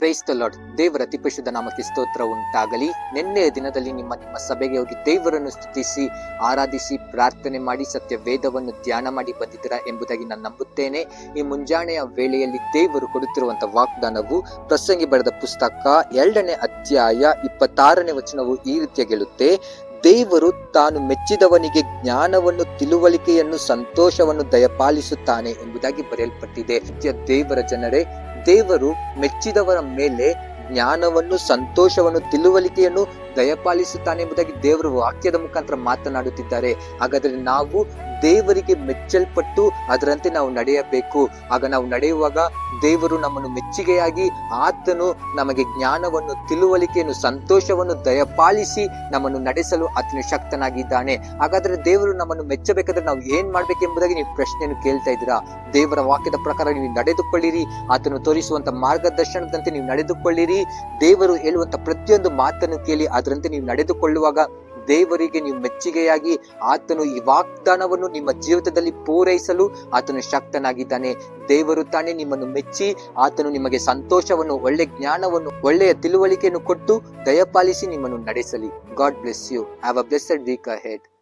Praise the lord. ದೇವರ ಅತಿ ಪರಿಶುದ್ಧ ನಾಮಕ್ಕೆ ಸ್ತೋತ್ರ ಉಂಟಾಗಲಿ. ನಿನ್ನೆಯ ದಿನದಲ್ಲಿ ನಿಮ್ಮ ಸಭೆಗೆ ಹೋಗಿ ದೇವರನ್ನು ಸ್ತುತಿಸಿ ಆರಾಧಿಸಿ ಪ್ರಾರ್ಥನೆ ಮಾಡಿ ಸತ್ಯ ವೇದವನ್ನು ಧ್ಯಾನ ಮಾಡಿ ಬಂದಿದ್ದೀರಾ ಎಂಬುದಾಗಿ ನಾನು ನಂಬುತ್ತೇನೆ. ಈ ಮುಂಜಾನೆಯ ವೇಳೆಯಲ್ಲಿ ದೇವರು ಕೊಡುತ್ತಿರುವಂತಹ ವಾಗ್ದಾನವು ಪ್ರಸಂಗಿ ಬರೆದ ಪುಸ್ತಕ 2ನೇ ಅಧ್ಯಾಯ 26ನೇ ವಚನವು ಈ ರೀತಿಯಾಗಿ ಹೇಳುತ್ತೆ: ದೇವರು ತಾನು ಮೆಚ್ಚಿದವನಿಗೆ ಜ್ಞಾನವನ್ನು, ತಿಳುವಳಿಕೆಯನ್ನು, ಸಂತೋಷವನ್ನು ದಯಪಾಲಿಸುತ್ತಾನೆ ಎಂಬುದಾಗಿ ಬರೆಯಲ್ಪಟ್ಟಿದೆ. ದೇವರ ಜನರೇ, ದೇವರು ಮೆಚ್ಚಿದವರ ಮೇಲೆ ಜ್ಞಾನವನ್ನು, ಸಂತೋಷವನ್ನು, ತಿಳುವಳಿಕೆಯನ್ನು ದಯಪಾಲಿಸುತ್ತಾನೆ ಎಂಬುದಾಗಿ ದೇವರ ವಾಕ್ಯದ ಮುಖಾಂತರ ಮಾತನಾಡುತ್ತಿದ್ದಾರೆ. ಹಾಗಾದ್ರೆ ನಾವು ದೇವರಿಗೆ ಮೆಚ್ಚಲ್ಪಟ್ಟು ಅದರಂತೆ ನಾವು ನಡೆಯಬೇಕು. ಆಗ ನಾವು ನಡೆಯುವಾಗ ದೇವರು ನಮ್ಮನ್ನು ಮೆಚ್ಚುಗೆಯಾಗಿ ಆತನು ನಮಗೆ ಜ್ಞಾನವನ್ನು, ತಿಳುವಳಿಕೆಯನ್ನು, ಸಂತೋಷವನ್ನು ದಯಪಾಲಿಸಿ ನಮ್ಮನ್ನು ನಡೆಸಲು ಆತನು ಶಕ್ತನಾಗಿದ್ದಾನೆ. ಹಾಗಾದ್ರೆ ದೇವರು ನಮ್ಮನ್ನು ಮೆಚ್ಚಬೇಕಾದ್ರೆ ನಾವು ಏನ್ ಮಾಡ್ಬೇಕೆಂಬುದಾಗಿ ನೀವು ಪ್ರಶ್ನೆಯನ್ನು ಕೇಳ್ತಾ ಇದ್ದೀರಾ. ದೇವರ ವಾಕ್ಯದ ಪ್ರಕಾರ ನೀವು ನಡೆದುಕೊಳ್ಳಿರಿ. ಆತನು ತೋರಿಸುವಂತ ಮಾರ್ಗದರ್ಶನದಂತೆ ನೀವು ನಡೆದುಕೊಳ್ಳಿರಿ. ದೇವರು ಹೇಳುವಂತ ಪ್ರತಿಯೊಂದು ಮಾತನ್ನು ಕೇಳಿ ಅದರಂತೆ ನೀವು ನಡೆದುಕೊಳ್ಳುವಾಗ ದೇವರಿಗೆ ನೀವು ಮೆಚ್ಚುಗೆಯಾಗಿ ಆತನು ಈ ವಾಗ್ದಾನವನ್ನು ನಿಮ್ಮ ಜೀವಿತದಲ್ಲಿ ಪೂರೈಸಲು ಆತನು ಶಕ್ತನಾಗಿದ್ದಾನೆ. ದೇವರು ತಾನೇ ನಿಮ್ಮನ್ನು ಮೆಚ್ಚಿ ಆತನು ನಿಮಗೆ ಸಂತೋಷವನ್ನು, ಒಳ್ಳೆ ಜ್ಞಾನವನ್ನು, ಒಳ್ಳೆಯ ತಿಳುವಳಿಕೆಯನ್ನು ಕೊಟ್ಟು ದಯಪಾಲಿಸಿ ನಿಮ್ಮನ್ನು ನಡೆಸಲಿ. God bless you. Have a blessed week ahead.